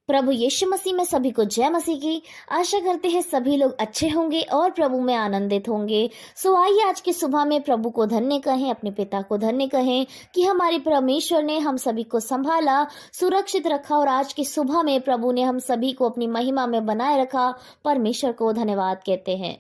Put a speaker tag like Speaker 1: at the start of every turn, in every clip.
Speaker 1: प्रभु यीशु मसीह में सभी को जय मसीह की। आशा करते हैं सभी लोग अच्छे होंगे और प्रभु में आनंदित होंगे। सो आइए आज की सुबह में प्रभु को धन्य कहें, अपने पिता को धन्य कहें कि हमारे परमेश्वर ने हम सभी को संभाला, सुरक्षित रखा और आज की सुबह में प्रभु ने हम सभी को अपनी महिमा में बनाए रखा। परमेश्वर को धन्यवाद कहते हैं।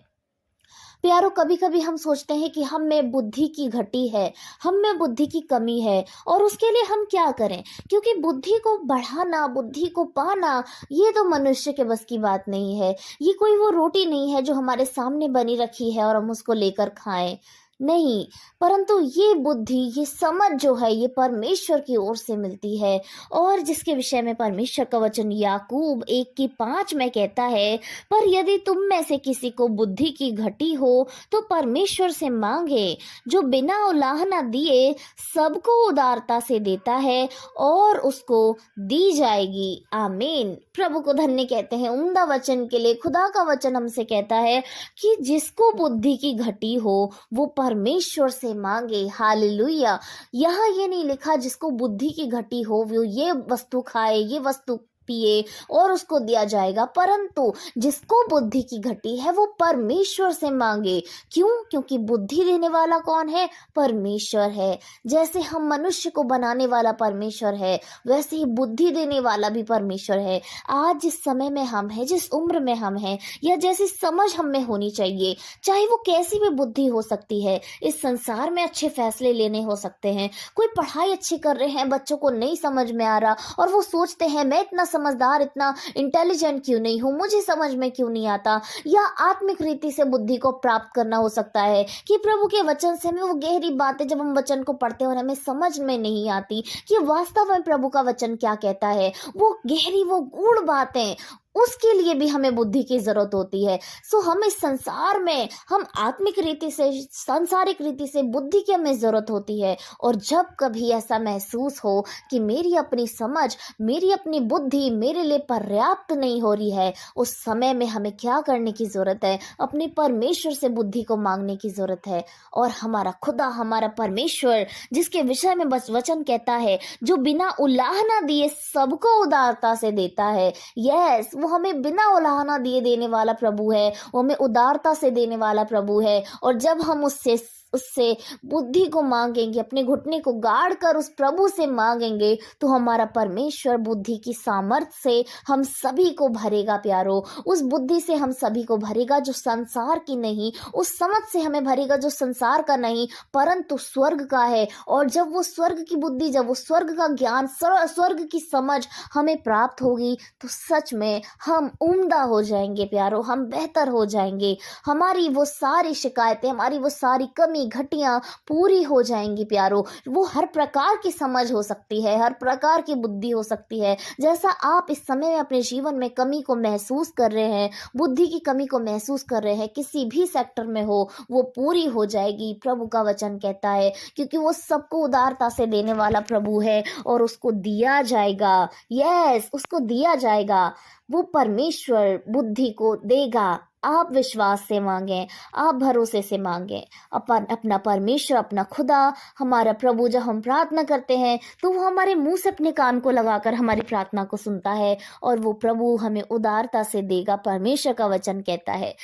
Speaker 1: प्यारो, कभी कभी हम सोचते हैं कि हम में बुद्धि की घटी है, हम में बुद्धि की कमी है और उसके लिए हम क्या करें, क्योंकि बुद्धि को बढ़ाना, बुद्धि को पाना ये तो मनुष्य के बस की बात नहीं है। ये कोई वो रोटी नहीं है जो हमारे सामने बनी रखी है और हम उसको लेकर खाएं, नहीं, परंतु ये बुद्धि, ये समझ जो है ये परमेश्वर की ओर से मिलती है। और जिसके विषय में परमेश्वर का वचन याकूब 1:5 में कहता है, पर यदि तुम में से किसी को बुद्धि की घटी हो तो परमेश्वर से मांगे, जो बिना उलाहना दिए सबको उदारता से देता है और उसको दी जाएगी। आमीन। प्रभु को धन्य कहते हैं उम्दा वचन के लिए। खुदा का वचन हमसे कहता है कि जिसको बुद्धि की घटी हो वो परमेश्वर से मांगे। हालेलुया। यहाँ ये नहीं लिखा जिसको बुद्धि की घटी हो वो ये वस्तु खाए, ये वस्तु पिए और उसको दिया जाएगा, परंतु जिसको बुद्धि की घटी है वो परमेश्वर से मांगे। क्यों? क्योंकि बुद्धि देने वाला कौन है? परमेश्वर है। जैसे हम मनुष्य को बनाने वाला परमेश्वर है, वैसे ही बुद्धि देने वाला भी परमेश्वर है। आज जिस समय में हम हैं, जिस उम्र में हम हैं, या जैसी समझ हम में होनी चाहिए, चाहे वो कैसी भी बुद्धि हो सकती है, इस संसार में अच्छे फैसले लेने हो सकते हैं। कोई पढ़ाई अच्छी कर रहे हैं, बच्चों को नहीं समझ में आ रहा और वो सोचते हैं मैं इतना समझदार, इतना इंटेलिजेंट क्यों नहीं हूँ, मुझे समझ में क्यों नहीं आता। या आत्मिक रीति से बुद्धि को प्राप्त करना हो सकता है कि प्रभु के वचन से हमें वो गहरी बातें जब हम वचन को पढ़ते हैं और हमें समझ में नहीं आती कि वास्तव में प्रभु का वचन क्या कहता है, वो गहरी, वो गूढ़ बातें, उसके लिए भी हमें बुद्धि की जरूरत होती है। सो हम इस संसार में, हम आत्मिक रीति से, सांसारिक रीति से बुद्धि की हमें जरूरत होती है। और जब कभी ऐसा महसूस हो कि मेरी अपनी समझ, मेरी अपनी बुद्धि मेरे लिए पर्याप्त नहीं हो रही है, उस समय में हमें क्या करने की जरूरत है? अपने परमेश्वर से बुद्धि को मांगने की जरूरत है। और हमारा खुदा, हमारा परमेश्वर, जिसके विषय में बस वचन कहता है, जो बिना उलाहना दिए सबको उदारता से देता है। यस, वो हमें बिना उलाहना दिए देने वाला प्रभु है, वो हमें उदारता से देने वाला प्रभु है। और जब हम उससे बुद्धि को मांगेंगे, अपने घुटने को गाड़ कर उस प्रभु से मांगेंगे, तो हमारा परमेश्वर बुद्धि की सामर्थ्य से हम सभी को भरेगा। प्यारो, उस बुद्धि से हम सभी को भरेगा जो संसार की नहीं, उस समझ से हमें भरेगा जो संसार का नहीं परंतु स्वर्ग का है। और जब वो स्वर्ग की बुद्धि, जब वो स्वर्ग का ज्ञान, स्वर्ग की समझ हमें प्राप्त होगी, तो सच में हम उम्दा हो जाएंगे। प्यारो, हम बेहतर हो जाएंगे। हमारी वो सारी शिकायतें, हमारी वो सारी कमी घटियां पूरी हो जाएंगी। प्यारो, वो हर प्रकार की समझ हो सकती है, हर प्रकार की बुद्धि हो सकती है। जैसा आप इस समय में अपने जीवन में कमी को महसूस कर रहे हैं, बुद्धि की कमी को महसूस कर रहे हैं, किसी भी सेक्टर में हो, वो पूरी हो जाएगी। प्रभु का वचन कहता है, क्योंकि वो सबको उदारता से देने वाला प्रभु है और उसको दिया जाएगा। यस, उसको दिया जाएगा। वो परमेश्वर बुद्धि को देगा। आप विश्वास से मांगें, आप भरोसे से मांगें। अपना परमेश्वर, अपना खुदा, हमारा प्रभु, जब हम प्रार्थना करते हैं तो वो हमारे मुंह से अपने कान को लगाकर हमारी प्रार्थना को सुनता है और वो प्रभु हमें उदारता से देगा। परमेश्वर का वचन कहता है।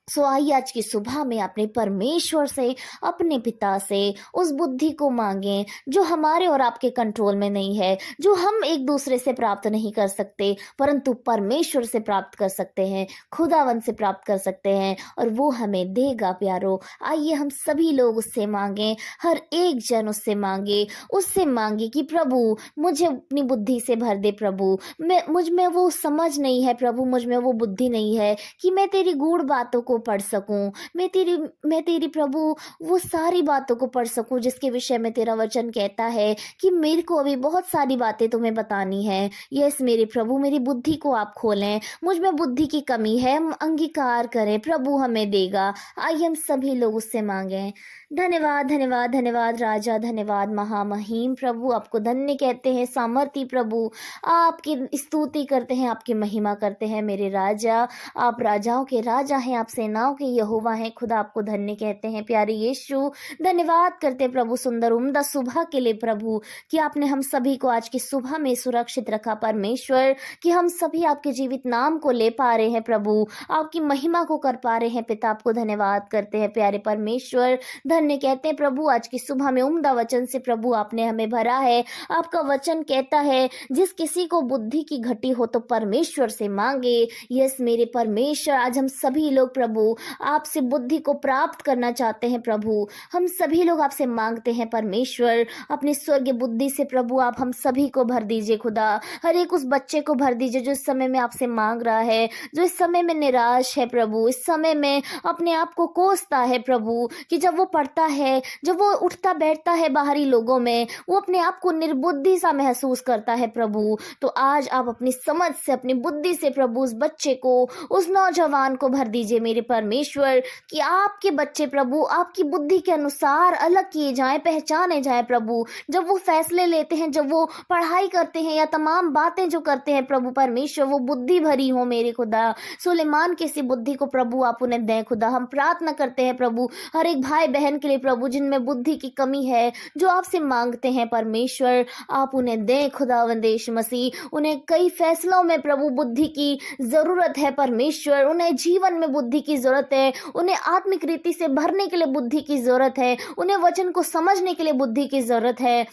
Speaker 1: सो आइए आज की सुबह में अपने परमेश्वर से, अपने पिता से उस बुद्धि को मांगें जो हमारे और आपके कंट्रोल में नहीं है, जो हम एक दूसरे से प्राप्त नहीं कर सकते परंतु परमेश्वर से प्राप्त कर सकते हैं, खुदावन से प्राप्त कर सकते हैं और वो हमें देगा। प्यारो, आइए हम सभी लोग उससे मांगें, हर एक जन उससे मांगे, उससे मांगे कि प्रभु मुझे अपनी बुद्धि से भर दे। प्रभु, मुझ में वो समझ नहीं है, प्रभु मुझ में वो बुद्धि नहीं है कि मैं तेरी गूढ़ बातों को पढ़ सकूं, मैं तेरी प्रभु वो सारी बातों को पढ़ सकूं जिसके विषय में तेरा वचन कहता है कि मेरे को अभी बहुत सारी बातें तुम्हें बतानी है। यस मेरे प्रभु, मेरी बुद्धि को आप खोलें, मुझ में बुद्धि की कमी है, हम अंगीकार करें, प्रभु हमें देगा। आइए हम सभी लोग उससे मांगें। धन्यवाद, धन्यवाद, धन्यवाद राजा, धन्यवाद महामहिम प्रभु, आपको धन्य कहते हैं। सामर्थी प्रभु, आपकी स्तुति करते हैं, आपकी महिमा करते हैं। मेरे राजा, आप राजाओं के राजा हैं, आप सेनाओं के यहोवा हैं, खुदा आपको धन्य कहते हैं। प्यारे यीशु, धन्यवाद करते हैं प्रभु सुंदर उम्दा सुबह के लिए प्रभु, कि आपने हम सभी को आज की सुबह में सुरक्षित रखा परमेश्वर, कि हम सभी आपके जीवित नाम को ले पा रहे हैं प्रभु, आपकी महिमा को कर पा रहे हैं पिता, आपको धन्यवाद करते हैं प्यारे परमेश्वर। धन्य कहते हैं प्रभु, आज की सुबह में उम्दा वचन से प्रभु आपने हमें भरा है। आपका वचन कहता है, जिस किसी को बुद्धि की घटी हो तो परमेश्वर से मांगे। यस मेरे परमेश्वर, आज हम सभी लोग प्रभु आपसे बुद्धि को प्राप्त करना चाहते हैं प्रभु। हम सभी लोग आपसे मांगते हैं परमेश्वर, अपनी स्वर्गीय बुद्धि से प्रभु आप हम सभी को भर दीजिए खुदा। हर एक उस बच्चे को भर दीजिए जो इस समय में आपसे मांग रहा है, जो इस समय में निराश है प्रभु, इस समय में अपने आप को कोसता है प्रभु, कि जब वो पढ़ता है, जब वो उठता बैठता है बाहरी लोगों में, वो अपने आप को निर्बुद्धि सा महसूस करता है प्रभु। तो आज आप अपनी समझ से, अपनी बुद्धि से प्रभु उस बच्चे को, उस नौजवान को भर दीजिए मेरे परमेश्वर, कि आपके बच्चे प्रभु आपकी बुद्धि के अनुसार अलग किए जाएं, पहचाने जाएं प्रभु। जब वो फैसले लेते हैं, जब वो पढ़ाई करते हैं, या तमाम बातें जो करते हैं प्रभु परमेश्वर, वो बुद्धि भरी हो मेरे खुदा। सुलेमान की सी बुद्धि को प्रभु आप उन्हें दें खुदा। हम प्रार्थना करते हैं प्रभु हर एक भाई बहन के लिए प्रभु, जिनमें बुद्धि की कमी है, जो आपसे मांगते हैं परमेश्वर, आप उन्हें दें खुदावंद यीशु मसीह। उन्हें कई फैसलों में प्रभु बुद्धि की जरूरत है परमेश्वर, उन्हें जीवन में बुद्धि की जरूरत है, उन्हें आत्मिक रीति से भरने के लिए बुद्धि की जरूरत है, उन्हें वचन को समझने के लिए बुद्धि की जरूरत है।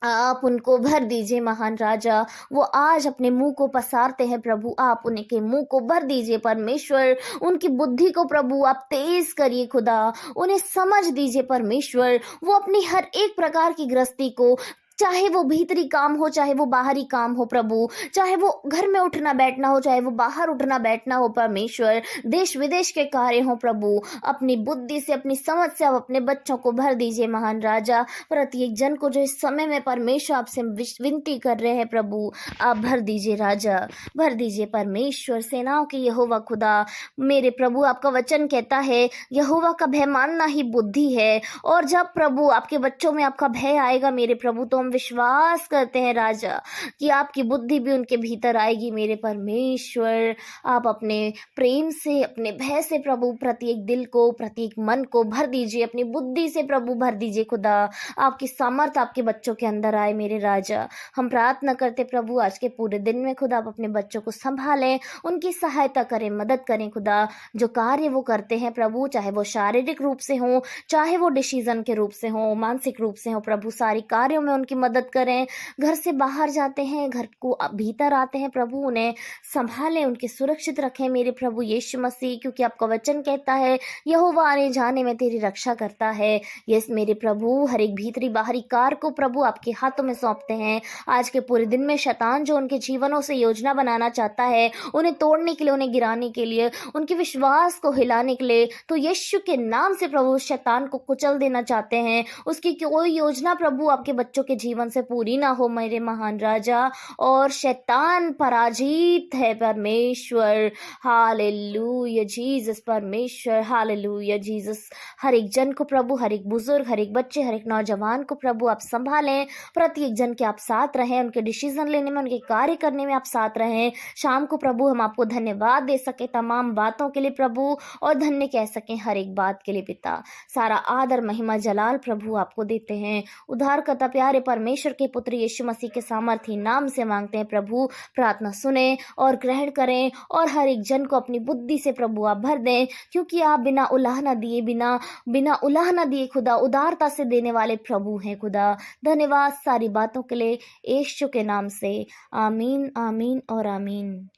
Speaker 1: आप उनको भर दीजिए महान राजा। वो आज अपने मुंह को पसारते हैं प्रभु, आप उनके मुंह को भर दीजिए परमेश्वर। उनकी बुद्धि को प्रभु आप तेज करिए खुदा, उन्हें समझ दीजिए परमेश्वर। वो अपनी हर एक प्रकार की गृहस्थी को, चाहे वो भीतरी काम हो, चाहे वो बाहरी काम हो प्रभु, चाहे वो घर में उठना बैठना हो, चाहे वो बाहर उठना बैठना हो परमेश्वर, देश विदेश के कार्य हो प्रभु, अपनी बुद्धि से, अपनी समझ से आप अपने बच्चों को भर दीजिए महान राजा। प्रत्येक जन को जो इस समय में परमेश्वर आपसे विनती कर रहे हैं प्रभु, आप भर दीजिए राजा, भर दीजिए परमेश्वर। सेनाओं के यहोवा खुदा मेरे प्रभु, आपका वचन कहता है यहोवा का भय मानना ही बुद्धि है, और जब प्रभु आपके बच्चों में आपका भय आएगा मेरे प्रभु, तो विश्वास करते हैं राजा कि आपकी बुद्धि भी उनके भीतर आएगी मेरे परमेश्वर। आप अपने प्रेम से, अपने भय से प्रभु प्रत्येक दिल को, प्रत्येक मन को भर दीजिए, अपनी बुद्धि से प्रभु भर दीजिए खुदा। आपकी सामर्थ आपके बच्चों के अंदर आए मेरे राजा। हम प्रार्थना करते प्रभु आज के पूरे दिन में खुदा आप अपने बच्चों को संभालें, उनकी सहायता करें, मदद करें खुदा। जो कार्य वो करते हैं प्रभु, चाहे वो शारीरिक रूप से हो, चाहे वो डिसीजन के रूप से हो, मानसिक रूप से हो प्रभु, सारी कार्यों में उनकी मदद करें। घर से बाहर जाते हैं, घर को भीतर आते हैं प्रभु, उन्हें संभालें, उनके सुरक्षित रखें मेरे प्रभु यीशु मसीह, क्योंकि आपका वचन कहता है यहोवा आने जाने में तेरी रक्षा करता है। यस मेरे प्रभु, हर एक भीतरी बाहरी कार को प्रभु आपके हाथों में सौंपते हैं। आज के पूरे दिन में शैतान जो उनके जीवनों से योजना बनाना चाहता है, उन्हें तोड़ने के लिए, उन्हें गिराने के लिए, उनके विश्वास को हिलाने के लिए, तो यीशु के नाम से प्रभु शैतान को कुचल देना चाहते हैं। उसकी कोई योजना प्रभु आपके बच्चों के जीवन से पूरी ना हो मेरे महान राजा, और शैतान पराजित है परमेश्वर। हालेलुया जीसस परमेश्वर, हालेलुया जीसस। हर एक जन को प्रभु, हर एक बुजुर्ग, हर एक बच्चे, हर एक नौजवान को प्रभु आप संभालें। प्रत्येक जन के आप साथ रहें, उनके डिसीजन लेने में, उनके कार्य करने में आप साथ रहें। शाम को प्रभु हम आपको धन्यवाद दे सके तमाम बातों के लिए प्रभु, और धन्य कह सकें हर एक बात के लिए पिता। सारा आदर महिमा जलाल प्रभु आपको देते हैं। उद्धारकर्ता प्यारे परमेश्वर के पुत्र यीशु मसीह के सामर्थी नाम से मांगते हैं प्रभु। प्रार्थना सुने और ग्रहण करें, और हर एक जन को अपनी बुद्धि से प्रभु आप भर दें, क्योंकि आप बिना उलाहना दिए, बिना उलाहना दिए खुदा उदारता से देने वाले प्रभु हैं खुदा। धन्यवाद सारी बातों के लिए यीशु के नाम से, आमीन आमीन और आमीन।